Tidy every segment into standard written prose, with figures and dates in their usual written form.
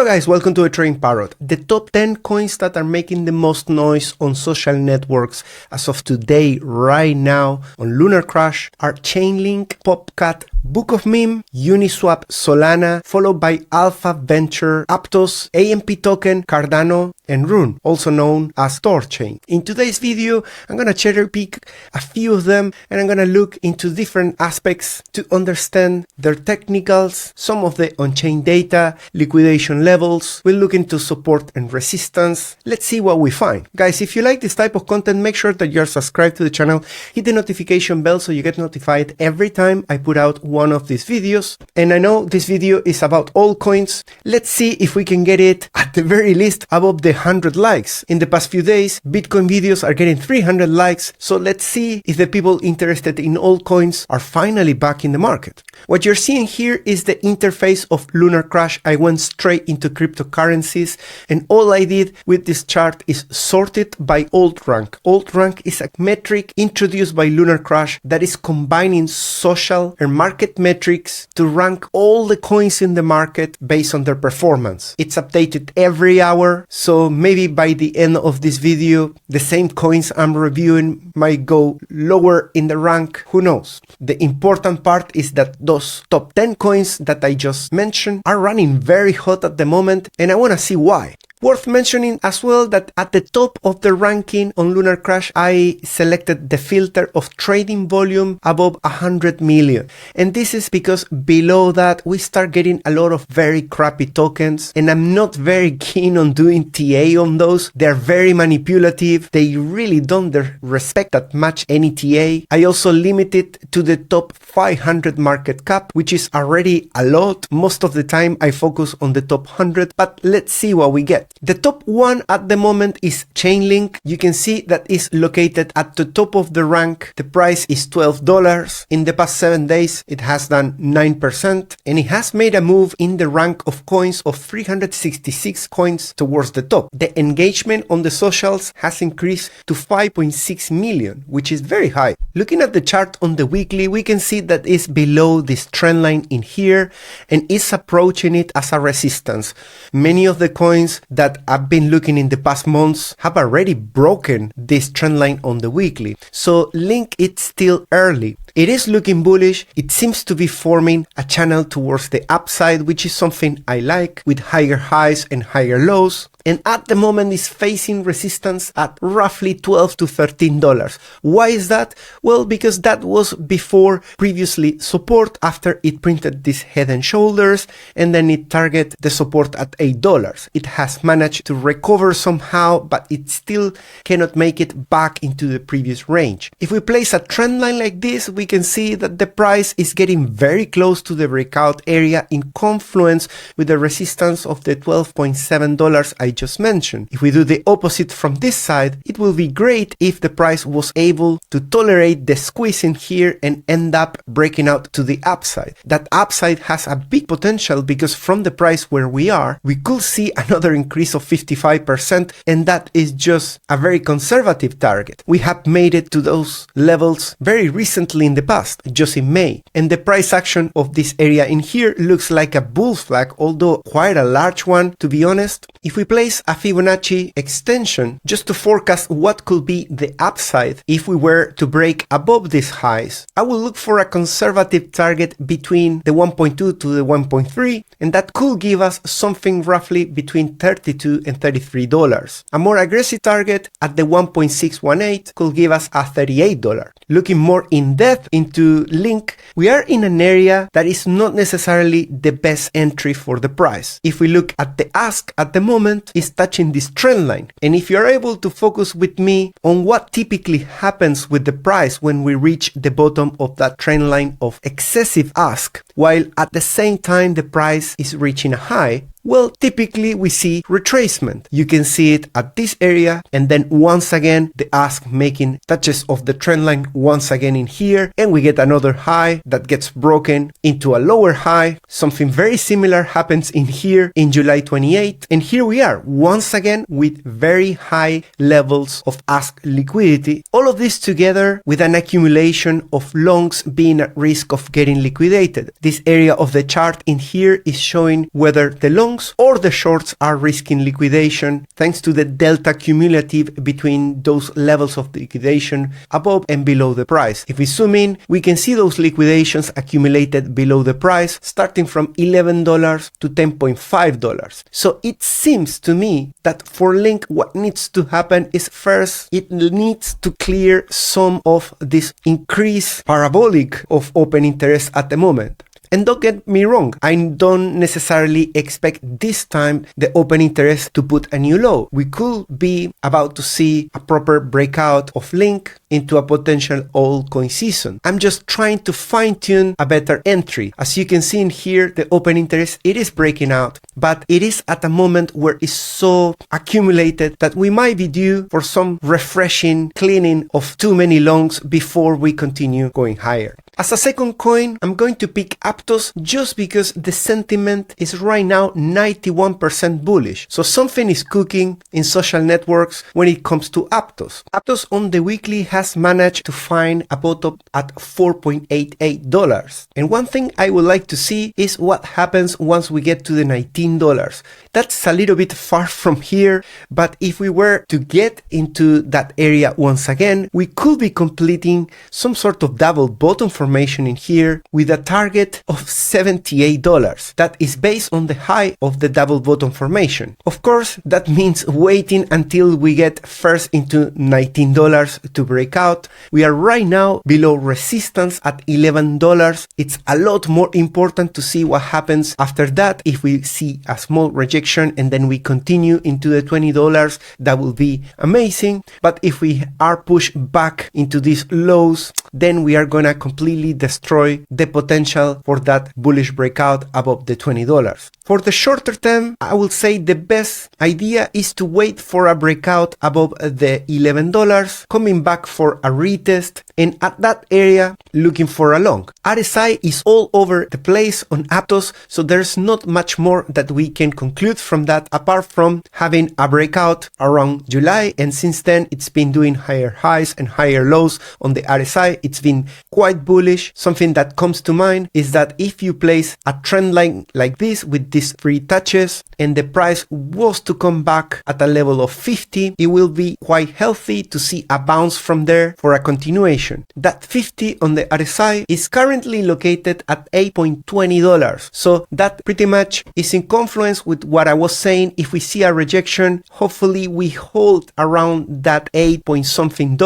Hello guys, welcome to a Trading Parrot. The top 10 coins that are making the most noise on social networks as of today, right now, on Lunar Crash are Chainlink, Popcat, Book of Meme, Uniswap, Solana, followed by Alpha Venture, Aptos, AMP Token, Cardano, and Rune, also known as TorChain. In today's video, I'm gonna cherry pick a few of them and I'm gonna look into different aspects to understand their technicals, some of the on-chain data, liquidation levels. We'll look into support and resistance. Let's see what we find. Guys, if you like this type of content, make sure that you're subscribed to the channel, hit the notification bell so you get notified every time I put out one of these videos. And I know this video is about altcoins. Let's see if we can get it at the very least above the 100 likes. In the past few days, Bitcoin videos are getting 300 likes, so let's see if the people interested in altcoins are finally back in the market. What you're seeing here is the interface of Lunar Crash. I went straight into cryptocurrencies, and all I did with this chart is sort it by alt rank. Alt rank is a metric introduced by Lunar Crash that is combining social and market metrics to rank all the coins in the market based on their performance. It's updated every hour, so maybe by the end of this video, the same coins I'm reviewing might go lower in the rank, who knows. The important part is that those top 10 coins that I just mentioned are running very hot at the moment, and I want to see why. Worth mentioning as well that at the top of the ranking on Lunar Crash, I selected the filter of trading volume above 100 million. And this is because below that, we start getting a lot of very crappy tokens. And I'm not very keen on doing TA on those. They're very manipulative. They really don't respect that much any TA. I also limited to the top 500 market cap, which is already a lot. Most of the time, I focus on the top 100, but let's see what we get. The top one at the moment is Chainlink. You can see that is located at the top of the rank. The price is $12. In the past 7 days, it has done 9%, and it has made a move in the rank of coins of 366 coins towards the top. The engagement on the socials has increased to 5.6 million, which is very high. Looking at the chart on the weekly, we can see that it's below this trend line in here and is approaching it as a resistance. Many of the coins that I've been looking in the past months have already broken this trend line on the weekly. So Link, it's still early. It is looking bullish. It seems to be forming a channel towards the upside, which is something I like, with higher highs and higher lows. And at the moment is facing resistance at roughly $12 to $13. Why is that? Well, because that was before previously support after it printed this head and shoulders, and then it targeted the support at $8. It has managed to recover somehow, but it still cannot make it back into the previous range. If we place a trend line like this, we can see that the price is getting very close to the breakout area in confluence with the resistance of the $12.7 I just mentioned. If we do the opposite from this side, it will be great if the price was able to tolerate the squeeze in here and end up breaking out to the upside. That upside has a big potential because from the price where we are, we could see another increase of 55%, and that is just a very conservative target. We have made it to those levels very recently in the past, just in May, and the price action of this area in here looks like a bull flag, although quite a large one, to be honest. If we place a Fibonacci extension just to forecast what could be the upside if we were to break above these highs, I will look for a conservative target between the 1.2 to the 1.3, and that could give us something roughly between $32 and $33. A more aggressive target at the 1.618 could give us a $38. Looking more in depth into Link, we are in an area that is not necessarily the best entry for the price. If we look at the ask at the moment, is touching this trend line, and if you're able to focus with me on what typically happens with the price when we reach the bottom of that trend line of excessive ask, while at the same time the price is reaching a high, well, typically we see retracement. You can see it at this area, and then once again the ask making touches of the trend line once again in here, and we get another high that gets broken into a lower high. Something very similar happens in here in July 28, and here we are once again with very high levels of ask liquidity. All of this together with an accumulation of longs being at risk of getting liquidated. This area of the chart in here is showing whether the long longs or the shorts are risking liquidation thanks to the delta cumulative between those levels of liquidation above and below the price. If we zoom in, we can see those liquidations accumulated below the price starting from $11 to $10.5. So it seems to me that for Link, what needs to happen is first, it needs to clear some of this increased parabolic of open interest at the moment. And don't get me wrong, I don't necessarily expect this time the open interest to put a new low. We could be about to see a proper breakout of Link into a potential altcoin season. I'm just trying to fine-tune a better entry. As you can see in here, the open interest, it is breaking out, but it is at a moment where it's so accumulated that we might be due for some refreshing cleaning of too many longs before we continue going higher. As a second coin, I'm going to pick Aptos just because the sentiment is right now 91% bullish. So something is cooking in social networks when it comes to Aptos. Aptos on the weekly has managed to find a bottom at $4.88. And one thing I would like to see is what happens once we get to the $19. That's a little bit far from here, but if we were to get into that area once again, we could be completing some sort of double bottom formation in here with a target of $78. That is based on the high of the double bottom formation. Of course, that means waiting until we get first into $19 to break out. We are right now below resistance at $11. It's a lot more important to see what happens after that. If we see a small rejection and then we continue into the $20, that will be amazing. But if we are pushed back into these lows, then we are gonna completely destroy the potential for that bullish breakout above the $20. For the shorter term, I will say the best idea is to wait for a breakout above the $11, coming back for a retest, and at that area looking for a long. RSI is all over the place on Aptos, so there's not much more that we can conclude from that apart from having a breakout around July, and since then it's been doing higher highs and higher lows on the RSI. It's been quite bullish. Something that comes to mind is that if you place a trend line like this with these three touches and the price was to come back at a level of 50, it will be quite healthy to see a bounce from there for a continuation. That 50 on the RSI is currently located at $8.20, so that pretty much is in confluence with what I was saying. If we see a rejection, hopefully we hold around that $8 something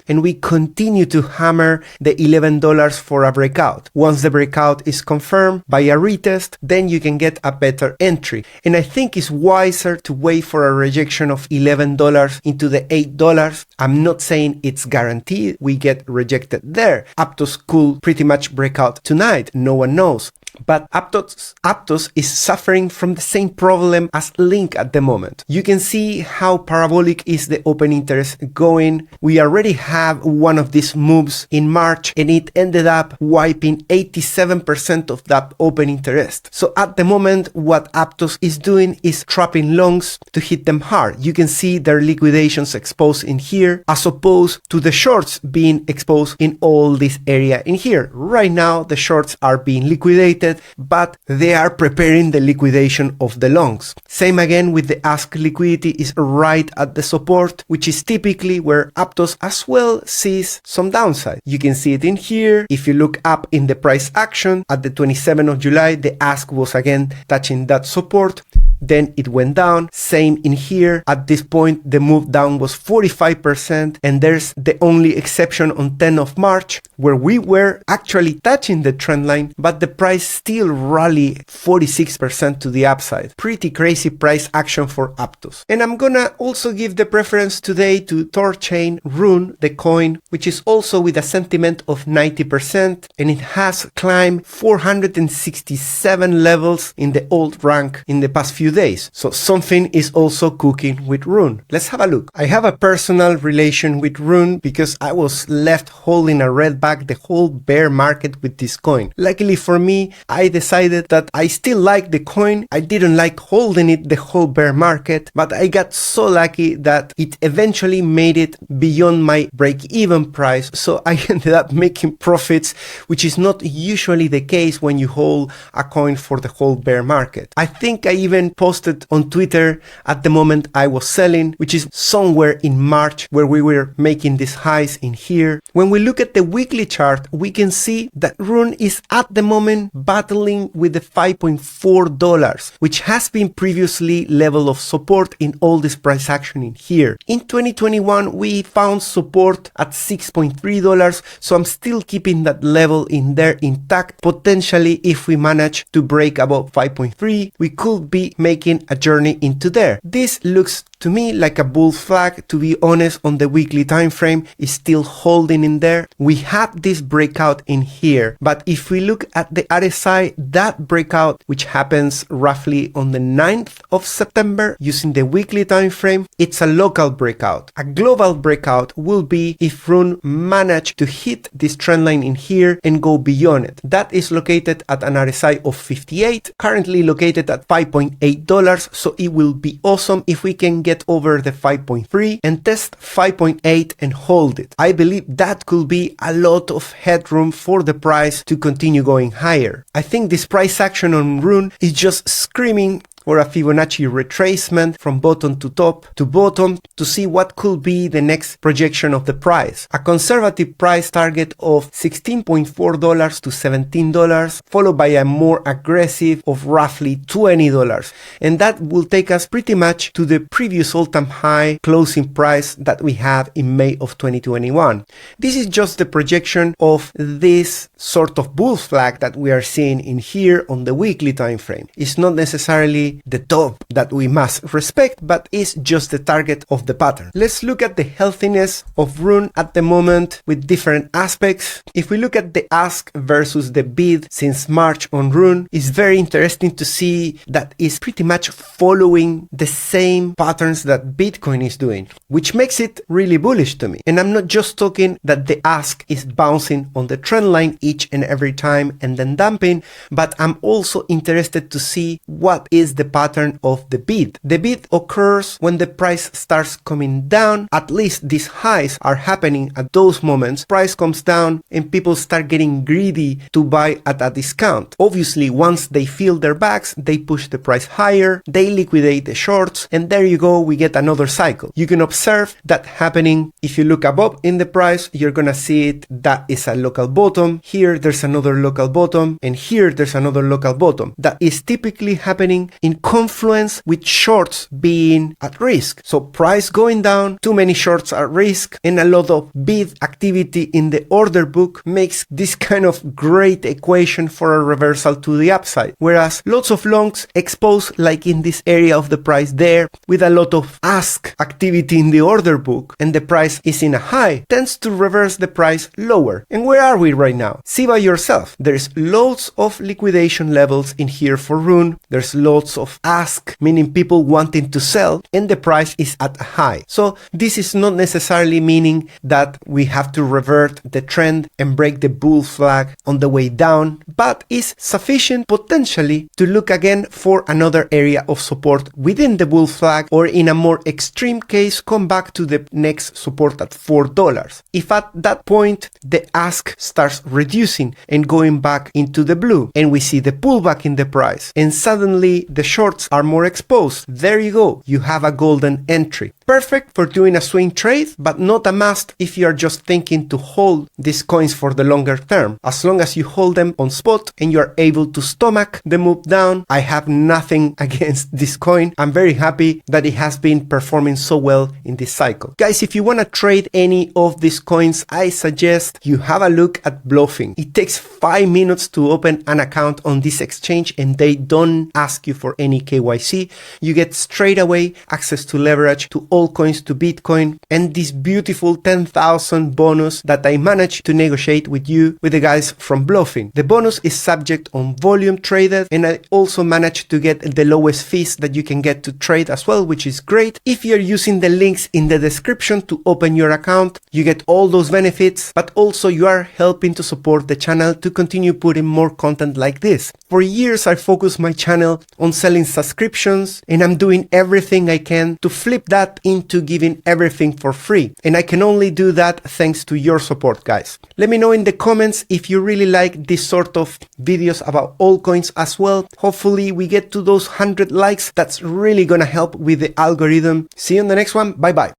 and we continue to hammer the $11 for a breakout. Once the breakout is confirmed by a retest, then you can get a better entry. And I think it's wiser to wait for a rejection of $11 into the $8. I'm not saying it's guaranteed we get rejected there. Aptos could pretty much break out tonight. No one knows. But Aptos is suffering from the same problem as Link at the moment. You can see how parabolic is the open interest going. We already have one of these moves in March and it ended up wiping 87% of that open interest. So at the moment, what Aptos is doing is trapping longs to hit them hard. You can see their liquidations exposed in here as opposed to the shorts being exposed in all this area in here. Right now, the shorts are being liquidated, but they are preparing the liquidation of the longs. Same again with the ask liquidity is right at the support, which is typically where Aptos as well sees some downside. You can see it in here. If you look up in the price action at the 27th of July, the ask was again touching that support. Then it went down. Same in here. At this point, the move down was 45%. And there's the only exception on 10th of March, where we were actually touching the trend line, but the price still rallied 46% to the upside. Pretty crazy price action for Aptos. And I'm gonna also give the preference today to TorChain RUNE, the coin, which is also with a sentiment of 90%. And it has climbed 467 levels in the old rank in the past few days. So something is also cooking with RUNE. Let's have a look. I have a personal relation with RUNE because I was left holding a red bag the whole bear market with this coin. Luckily for me, I decided that I still like the coin. I didn't like holding it the whole bear market, but I got so lucky that it eventually made it beyond my break-even price. So I ended up making profits, which is not usually the case when you hold a coin for the whole bear market. I think I even posted on Twitter at the moment I was selling, which is somewhere in March, where we were making these highs in here. When we look at the weekly chart, we can see that Rune is at the moment battling with the $5.4, which has been previously level of support in all this price action in here. In 2021, we found support at $6.3, so I'm still keeping that level in there intact. Potentially, if we manage to break above 5.3, we could be making a journey into there. This looks to me like a bull flag, to be honest. On the weekly time frame is still holding in there. We had this breakout in here, but if we look at the RSI, that breakout, which happens roughly on the 9th of September using the weekly time frame, it's a local breakout. A global breakout will be if Rune manage to hit this trend line in here and go beyond it. That is located at an RSI of 58, currently located at $5.8, so it will be awesome if we can get over the 5.3 and test 5.8 and hold it. I believe that could be a lot of headroom for the price to continue going higher. I think this price action on Rune is just screaming for a Fibonacci retracement from bottom to top to bottom to see what could be the next projection of the price. A conservative price target of $16.4 to $17, followed by a more aggressive of roughly $20. And that will take us pretty much to the previous all-time high closing price that we have in May of 2021. This is just the projection of this sort of bull flag that we are seeing in here on the weekly time frame. It's not necessarily the top that we must respect, but is just the target of the pattern. Let's look at the healthiness of Rune at the moment with different aspects. If we look at the ask versus the bid since March on Rune, it's very interesting to see that it's pretty much following the same patterns that Bitcoin is doing, which makes it really bullish to me. And I'm not just talking that the ask is bouncing on the trend line each and every time and then dumping, but I'm also interested to see what is the pattern of the bid. The bid occurs when the price starts coming down. At least these highs are happening at those moments. Price comes down and people start getting greedy to buy at a discount. Obviously, once they fill their bags, they push the price higher, they liquidate the shorts, and there you go, we get another cycle. You can observe that happening. If you look above in the price, you're gonna see it. That is a local bottom. Here there's another local bottom, and here there's another local bottom. That is typically happening in confluence with shorts being at risk. So price going down, too many shorts at risk, and a lot of bid activity in the order book makes this kind of great equation for a reversal to the upside. Whereas lots of longs exposed, like in this area of the price there, with a lot of ask activity in the order book, and the price is in a high, tends to reverse the price lower. And where are we right now? See by yourself. There's loads of liquidation levels in here for Rune. There's lots of ask, meaning people wanting to sell, and the price is at a high. So this is not necessarily meaning that we have to revert the trend and break the bull flag on the way down, but is sufficient potentially to look again for another area of support within the bull flag, or in a more extreme case, come back to the next support at $4. If at that point the ask starts reducing and going back into the blue, and we see the pullback in the price, and suddenly the shorts are more exposed, there you go, you have a golden entry. Perfect for doing a swing trade, but not a must if you are just thinking to hold these coins for the longer term. As long as you hold them on spot and you are able to stomach the move down, I have nothing against this coin. I'm very happy that it has been performing so well in this cycle. Guys, if you want to trade any of these coins, I suggest you have a look at Bluffing. It takes 5 minutes to open an account on this exchange, and they don't ask you for any KYC. You get straight away access to leverage, to altcoins, to Bitcoin, and this beautiful 10,000 bonus that I managed to negotiate with the guys from Bluffing. The bonus is subject on volume traded, and I also managed to get the lowest fees that you can get to trade as well, which is great. If you're using the links in the description to open your account, you get all those benefits, but also you are helping to support the channel to continue putting more content like this. For years, I focused my channel on selling selling subscriptions, and I'm doing everything I can to flip that into giving everything for free. And I can only do that thanks to your support, guys. Let me know in the comments if you really like this sort of videos about altcoins as well. Hopefully we get to those 100 likes. That's really gonna help with the algorithm. See you in the next one. Bye bye.